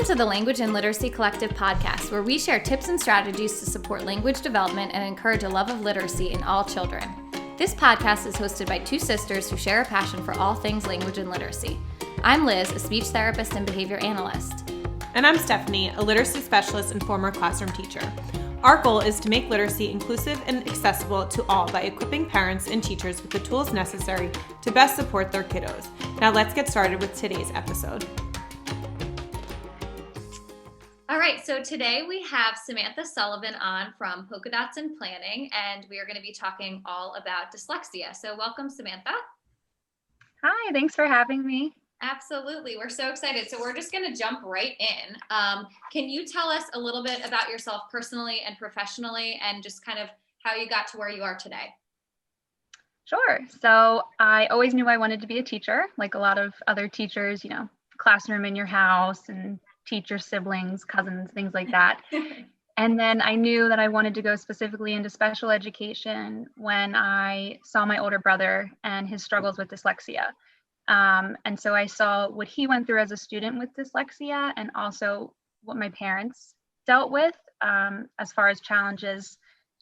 Welcome to the Language and Literacy Collective podcast, where we share tips and strategies to support language development and encourage a love of literacy in all children. This podcast is hosted by two sisters who share a passion for all things language and literacy. I'm Liz, a speech therapist and behavior analyst. And I'm Stephanie, a literacy specialist and former classroom teacher. Our goal is to make literacy inclusive and accessible to all by equipping parents and teachers with the tools necessary to best support their kiddos. Now let's get started with today's episode. All right, so today we have Samantha Sullivan on from Polka Dots and Planning, and we are going to be talking all about dyslexia. So welcome, Samantha. Hi, thanks for having me. Absolutely. We're so excited. So we're just going to jump right in. Can you tell us a little bit about yourself personally and professionally and just kind of how you got to where you are today? Sure. So I always knew I wanted to be a teacher, like a lot of other teachers, classroom in your house and teach your siblings, cousins, things like that. And then I knew that I wanted to go specifically into special education when I saw my older brother and his struggles with dyslexia. And so I saw what he went through as a student with dyslexia and also what my parents dealt with as far as challenges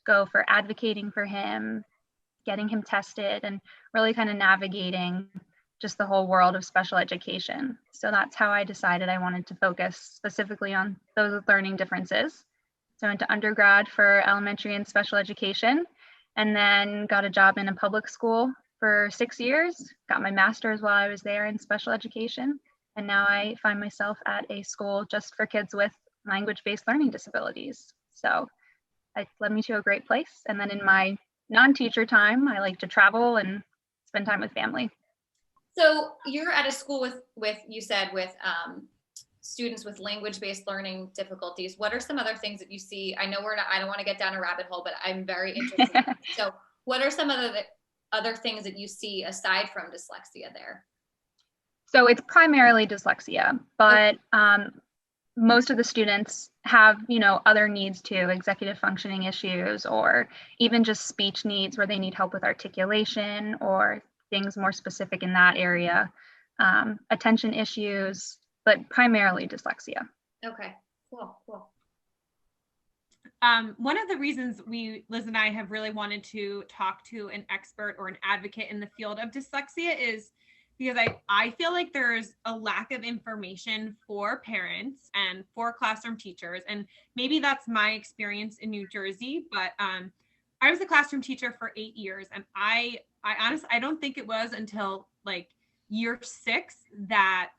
go for advocating for him, getting him tested, and really kind of navigating just the whole world of special education. So that's how I decided I wanted to focus specifically on those learning differences. So I went to undergrad for elementary and special education, and then got a job in a public school for 6 years, got my master's while I was there in special education. And now I find myself at a school just for kids with language-based learning disabilities. So it led me to a great place. And then in my non-teacher time, I like to travel and spend time with family. So you're at a school with you said, with students with language-based learning difficulties. What are some other things that you see? I know I don't want to get down a rabbit hole, but I'm very interested. So what are some of the other things that you see aside from dyslexia there? So it's primarily dyslexia, but most of the students have, other needs too, executive functioning issues, or even just speech needs where they need help with articulation or things more specific in that area, attention issues, but primarily dyslexia. Okay, cool. One of the reasons Liz and I have really wanted to talk to an expert or an advocate in the field of dyslexia is because I feel like there's a lack of information for parents and for classroom teachers. And maybe that's my experience in New Jersey, but I was a classroom teacher for 8 years. And I honestly, I don't think it was until like year 6 that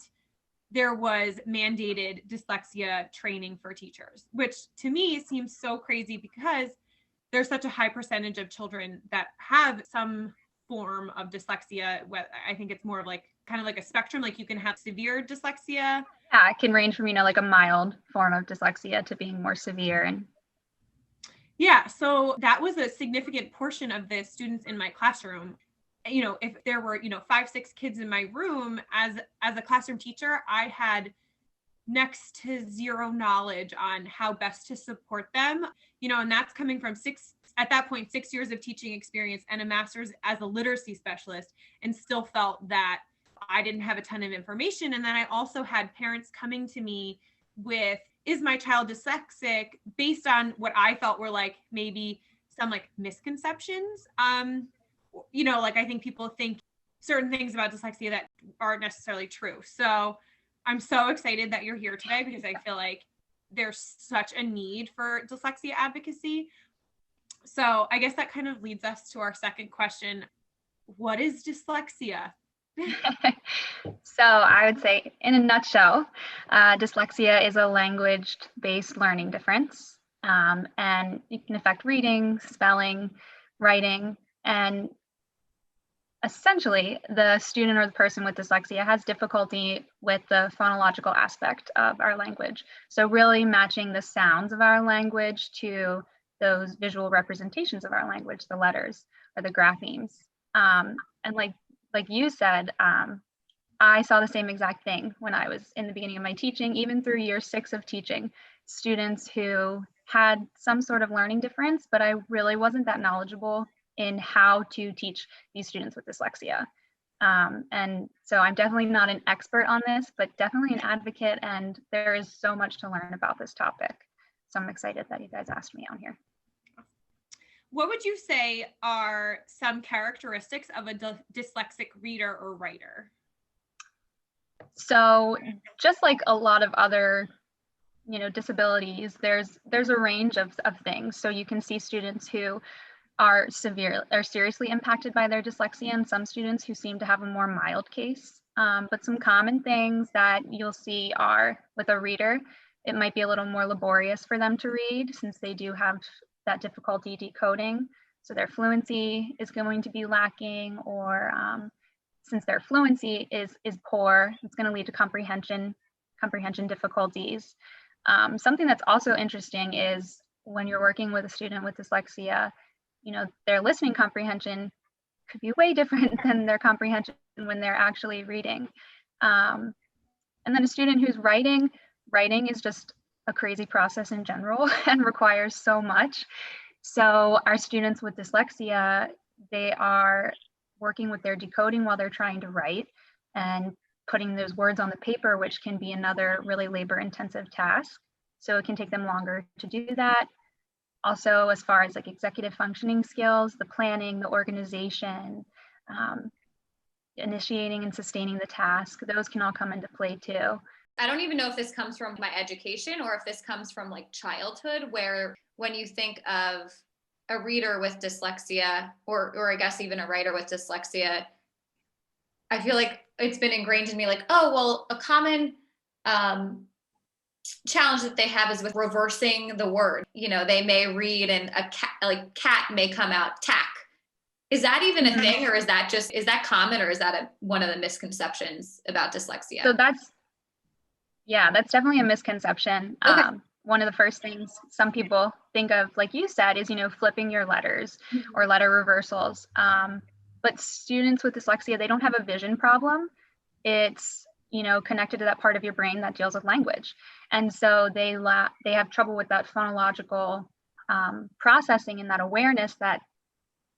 there was mandated dyslexia training for teachers, which to me seems so crazy because there's such a high percentage of children that have some form of dyslexia. I think it's more of like kind of like a spectrum, like you can have severe dyslexia. Yeah, it can range from, like a mild form of dyslexia to being more severe. And yeah, so that was a significant portion of the students in my classroom. If there were, 5-6 kids in my room as a classroom teacher, I had next to zero knowledge on how best to support them, and that's coming from 6 years of teaching experience and a master's as a literacy specialist, and still felt that I didn't have a ton of information. And then I also had parents coming to me with, is my child dyslexic, based on what I felt were like maybe some like misconceptions. Like I think people think certain things about dyslexia that aren't necessarily true. So I'm so excited that you're here today because I feel like there's such a need for dyslexia advocacy. So I guess that kind of leads us to our second question. What is dyslexia? So I would say in a nutshell, dyslexia is a language-based learning difference. And it can affect reading, spelling, writing, and essentially, the student or the person with dyslexia has difficulty with the phonological aspect of our language. So really matching the sounds of our language to those visual representations of our language, the letters or the graphemes. And like you said, I saw the same exact thing when I was in the beginning of my teaching, even through year 6 of teaching, students who had some sort of learning difference, but I really wasn't that knowledgeable in how to teach these students with dyslexia. And so I'm definitely not an expert on this, but definitely an advocate, and there is so much to learn about this topic. So I'm excited that you guys asked me on here. What would you say are some characteristics of a dyslexic reader or writer? So just like a lot of other, disabilities, there's a range of things. So you can see students who are seriously impacted by their dyslexia, and some students who seem to have a more mild case. But some common things that you'll see are with a reader, it might be a little more laborious for them to read since they do have that difficulty decoding. So their fluency is going to be lacking, or since their fluency is poor, it's going to lead to comprehension difficulties. Something that's also interesting is when you're working with a student with dyslexia, their listening comprehension could be way different than their comprehension when they're actually reading. And then a student who's writing is just a crazy process in general and requires so much. So our students with dyslexia, they are working with their decoding while they're trying to write and putting those words on the paper, which can be another really labor-intensive task. So it can take them longer to do that. Also, as far as like executive functioning skills, the planning, the organization, initiating and sustaining the task, those can all come into play too. I don't even know if this comes from my education or if this comes from like childhood, where when you think of a reader with dyslexia, or I guess even a writer with dyslexia, I feel like it's been ingrained in me like, oh, well, a common challenge that they have is with reversing the word. They may read and a cat may come out tack. Is that even a thing, or is that common, or is that one of the misconceptions about dyslexia? So that's definitely a misconception. Okay. One of the first things some people think of, like you said, is, flipping your letters or letter reversals. But students with dyslexia, they don't have a vision problem. It's, connected to that part of your brain that deals with language. And so they have trouble with that phonological processing and that awareness that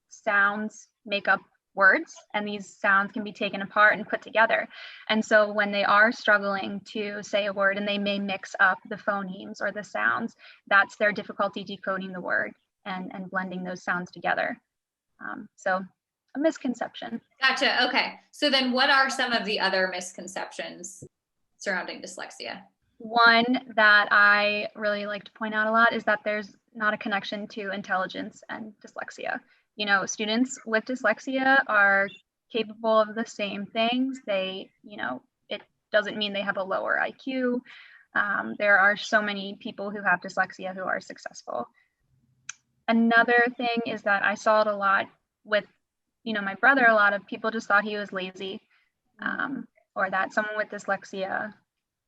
sounds make up words, and these sounds can be taken apart and put together. And so when they are struggling to say a word and they may mix up the phonemes or the sounds, that's their difficulty decoding the word and blending those sounds together. So a misconception. Gotcha. Okay. So then what are some of the other misconceptions surrounding dyslexia? One that I really like to point out a lot is that there's not a connection to intelligence and dyslexia. Students with dyslexia are capable of the same things. They, it doesn't mean they have a lower IQ. There are so many people who have dyslexia who are successful. Another thing is that I saw it a lot with, my brother. A lot of people just thought he was lazy, or that someone with dyslexia,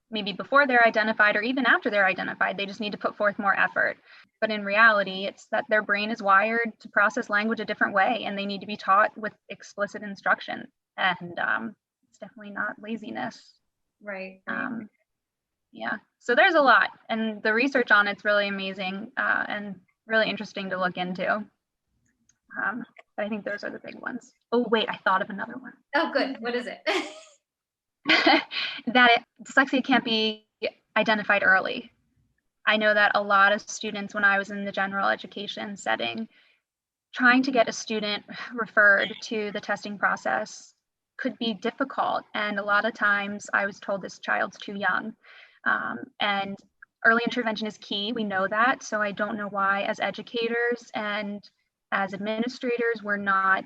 maybe before they're identified or even after they're identified, they just need to put forth more effort. But in reality, it's that their brain is wired to process language a different way, and they need to be taught with explicit instruction. And it's definitely not laziness. Right. Yeah. So there's a lot, and the research on it's really amazing and really interesting to look into. But I think those are the big ones. Oh, wait, I thought of another one. Oh, good. What is it? That dyslexia can't be identified early. I know that a lot of students, when I was in the general education setting, trying to get a student referred to the testing process could be difficult. And a lot of times I was told this child's too young. And early intervention is key. We know that. So I don't know why, as educators and as administrators, we're not,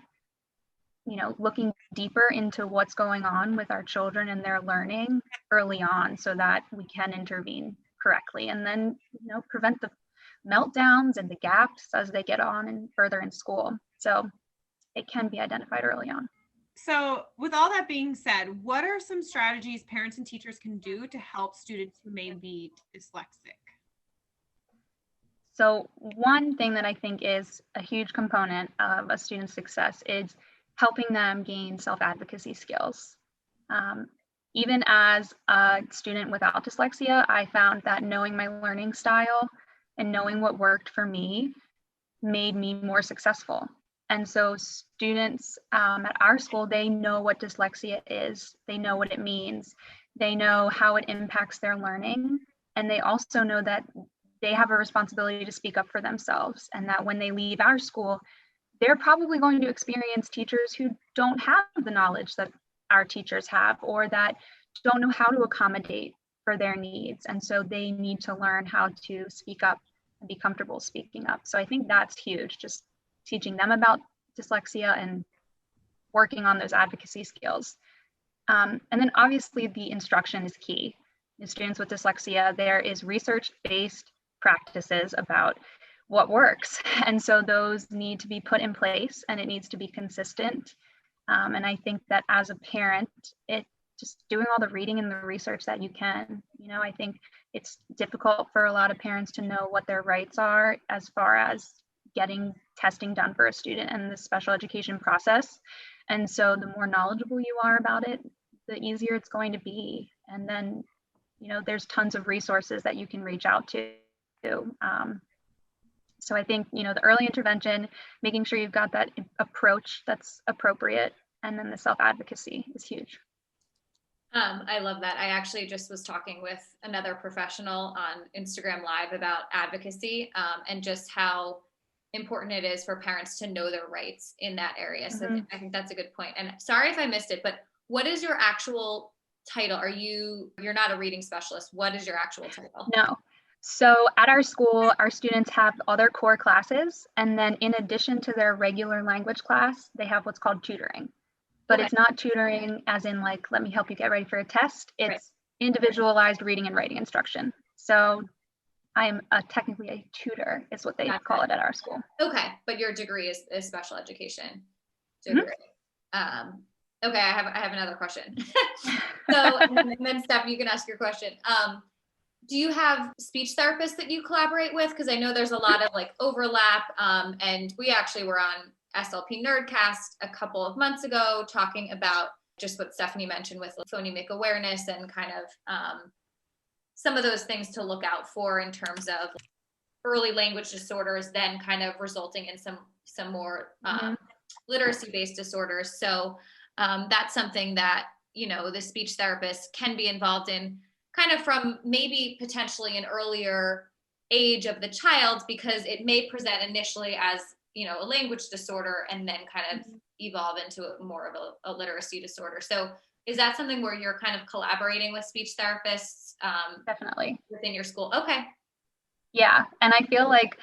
looking deeper into what's going on with our children and their learning early on so that we can intervene correctly and then, prevent the meltdowns and the gaps as they get on and further in school. So it can be identified early on. So with all that being said, what are some strategies parents and teachers can do to help students who may be dyslexic? So one thing that I think is a huge component of a student's success is helping them gain self-advocacy skills. Even as a student without dyslexia, I found that knowing my learning style and knowing what worked for me made me more successful. And so students at our school, they know what dyslexia is. They know what it means. They know how it impacts their learning. And they also know that they have a responsibility to speak up for themselves, and that when they leave our school, they're probably going to experience teachers who don't have the knowledge that our teachers have, or that don't know how to accommodate for their needs. And so they need to learn how to speak up and be comfortable speaking up. So I think that's huge, just teaching them about dyslexia and working on those advocacy skills. And then obviously the instruction is key. In students with dyslexia, there is research-based practices about what works. And so those need to be put in place, and it needs to be consistent. And I think that as a parent, it just doing all the reading and the research that you can. I think it's difficult for a lot of parents to know what their rights are as far as getting testing done for a student and the special education process. And so the more knowledgeable you are about it, the easier it's going to be. And then, there's tons of resources that you can reach out to. So I think, the early intervention, making sure you've got that approach that's appropriate, and then the self-advocacy is huge. I love that. I actually just was talking with another professional on Instagram Live about advocacy, and just how important it is for parents to know their rights in that area. So I think that's a good point. And sorry if I missed it, but what is your actual title? You're not a reading specialist. What is your actual title? No. So at our school, our students have other core classes. And then in addition to their regular language class, they have what's called tutoring. But It's not tutoring as in like, let me help you get ready for a test. It's individualized reading and writing instruction. So I'm technically a tutor is what they call it at our school. Okay. But your degree is special education degree. Okay. I have another question. So, and then Steph, you can ask your question. Do you have speech therapists that you collaborate with? Because I know there's a lot of like overlap. And we actually were on SLP Nerdcast a couple of months ago talking about just what Stephanie mentioned with phonemic awareness and kind of some of those things to look out for in terms of early language disorders, then kind of resulting in some more literacy-based disorders. So that's something that, the speech therapist can be involved in kind of from maybe potentially an earlier age of the child, because it may present initially as, a language disorder and then kind of evolve into more of a literacy disorder. So is that something where you're kind of collaborating with speech therapists? Definitely. Within your school? Okay. Yeah. And I feel like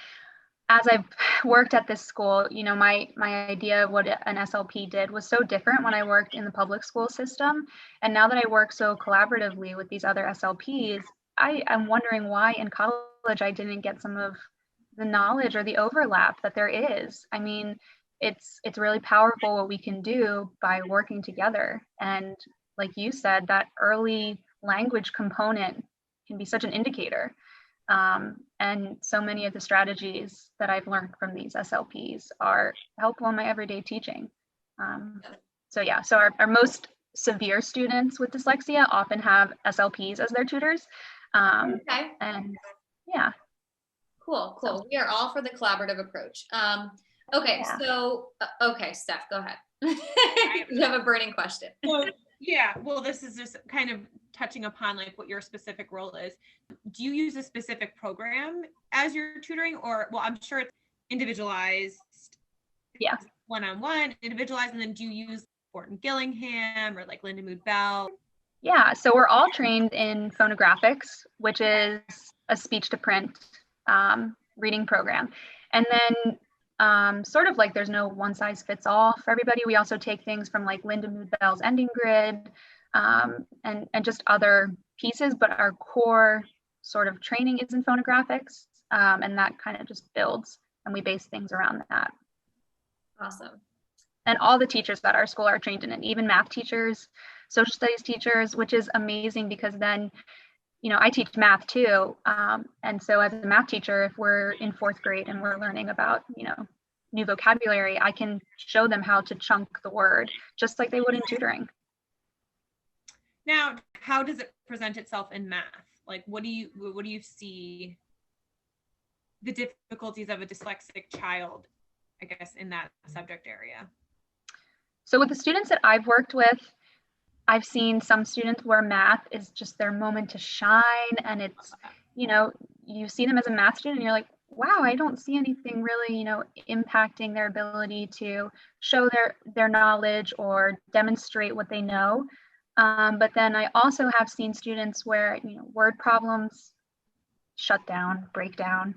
as I've worked at this school, my idea of what an SLP did was so different when I worked in the public school system. And now that I work so collaboratively with these other SLPs, I'm wondering why in college I didn't get some of the knowledge or the overlap that there is. I mean, it's really powerful what we can do by working together. And like you said, that early language component can be such an indicator. And so many of the strategies that I've learned from these SLPs are helpful in my everyday teaching. So our most severe students with dyslexia often have SLPs as their tutors. Okay. And yeah. Cool. We are all for the collaborative approach. Okay. Yeah. So, okay, Steph, go ahead. You have a burning question. Well, this is just kind of touching upon like what your specific role is. Do you use a specific program as your tutoring, or, well, I'm sure it's individualized. Yeah. One-on-one, individualized, and then do you use Fort & Gillingham or like Linda Mood Bell? Yeah, so we're all trained in phonographics, which is a speech to print reading program. And then sort of like there's no one size fits all for everybody. We also take things from like Linda Mood Bell's Ending Grid and just other pieces, but our core sort of training is in phonographics, and that kind of just builds, and we base things around that. Awesome. And all the teachers at our school are trained in it, even math teachers, social studies teachers, which is amazing because then, I teach math too. And so as a math teacher, if we're in 4th grade and we're learning about, new vocabulary, I can show them how to chunk the word just like they would in tutoring. Now, how does it present itself in math? Like, what do you see the difficulties of a dyslexic child I guess, in that subject area? So with the students that I've worked with, I've seen some students where math is just their moment to shine, and it's, you see them as a math student and you're like, wow, I don't see anything really, impacting their ability to show their knowledge or demonstrate what they know. But then I also have seen students where, word problems shut down, break down,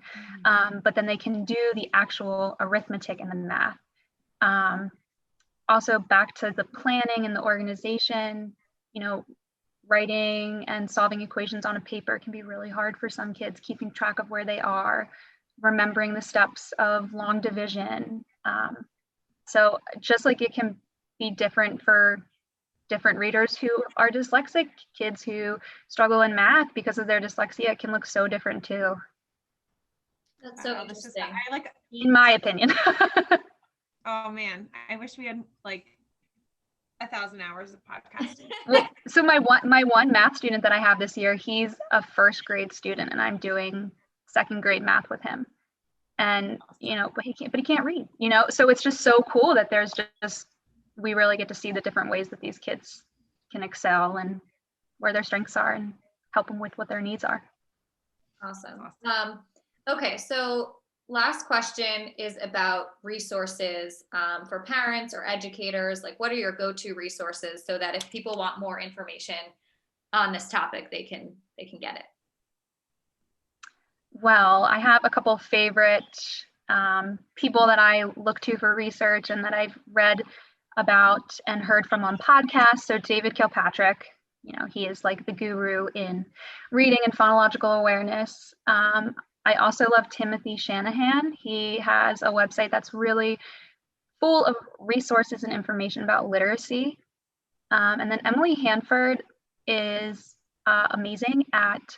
but then they can do the actual arithmetic and the math. Also back to the planning and the organization, writing and solving equations on a paper can be really hard for some kids, keeping track of where they are, remembering the steps of long division. So just like it can be different for different readers who are dyslexic, kids who struggle in math because of their dyslexia, it can look so different too. That's so interesting. In my opinion. Oh man, I wish we had like 1,000 hours of podcasting. Well, so my one math student that I have this year, he's a first grade student, and I'm doing second grade math with him. And but he can't read. So it's just so cool that there's just we really get to see the different ways that these kids can excel and where their strengths are and help them with what their needs are. Awesome. Okay, so last question is about resources for parents or educators. Like, what are your go-to resources so that if people want more information on this topic, they can get it? Well, I have a couple favorite people that I look to for research and that I've read about and heard from on podcasts. So David Kilpatrick, he is like the guru in reading and phonological awareness. I also love Timothy Shanahan. He has a website that's really full of resources and information about literacy. And then Emily Hanford is amazing at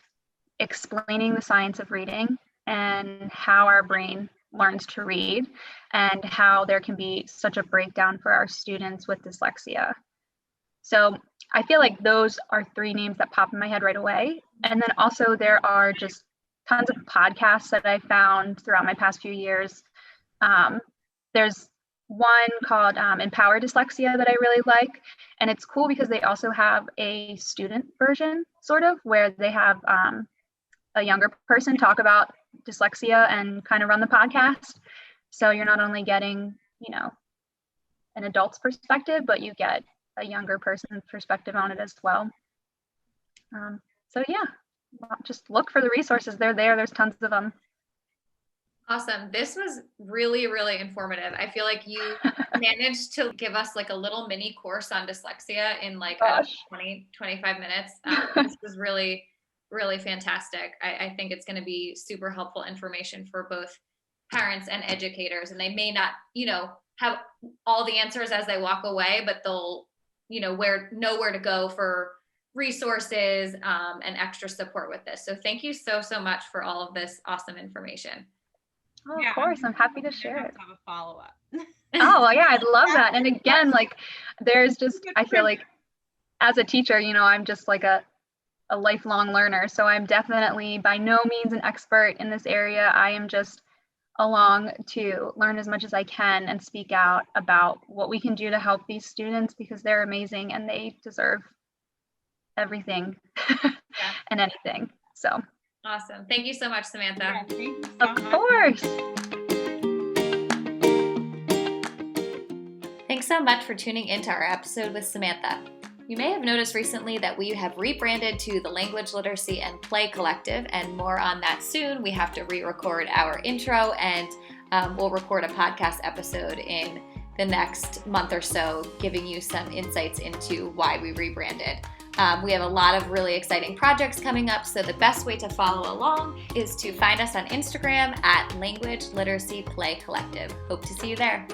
explaining the science of reading and how our brain learns to read and how there can be such a breakdown for our students with dyslexia. So I feel like those are three names that pop in my head right away. And then also there are just tons of podcasts that I found throughout my past few years. There's one called Empower Dyslexia that I really like. And it's cool because they also have a student version, sort of, where they have a younger person talk about dyslexia and kind of run the podcast. So you're not only getting, an adult's perspective, but you get a younger person's perspective on it as well. So yeah, just look for the resources. They're there. There's tons of them. Awesome. This was really, really informative. I feel like you managed to give us like a little mini course on dyslexia in like 20, 25 minutes. This was really, really fantastic. I think it's going to be super helpful information for both parents and educators. And they may not, have all the answers as they walk away, but they'll, know where to go for resources and extra support with this. So thank you so much for all of this awesome information. Oh, yeah, of course. I'm happy to share it. Have a follow-up. Oh, yeah, I'd love that. And again, like there's just, I feel like as a teacher, I'm just like a lifelong learner. So I'm definitely by no means an expert in this area. I am just along to learn as much as I can and speak out about what we can do to help these students because they're amazing and they deserve everything and anything. So awesome. Thank you so much, Samantha. Yeah, thank you so of course. Thanks so much for tuning into our episode with Samantha. You may have noticed recently that we have rebranded to the Language Literacy and Play Collective, and more on that soon. We have to re-record our intro, and we'll record a podcast episode in the next month or so, giving you some insights into why we rebranded. We have a lot of really exciting projects coming up, so the best way to follow along is to find us on Instagram at Language Literacy Play Collective. Hope to see you there.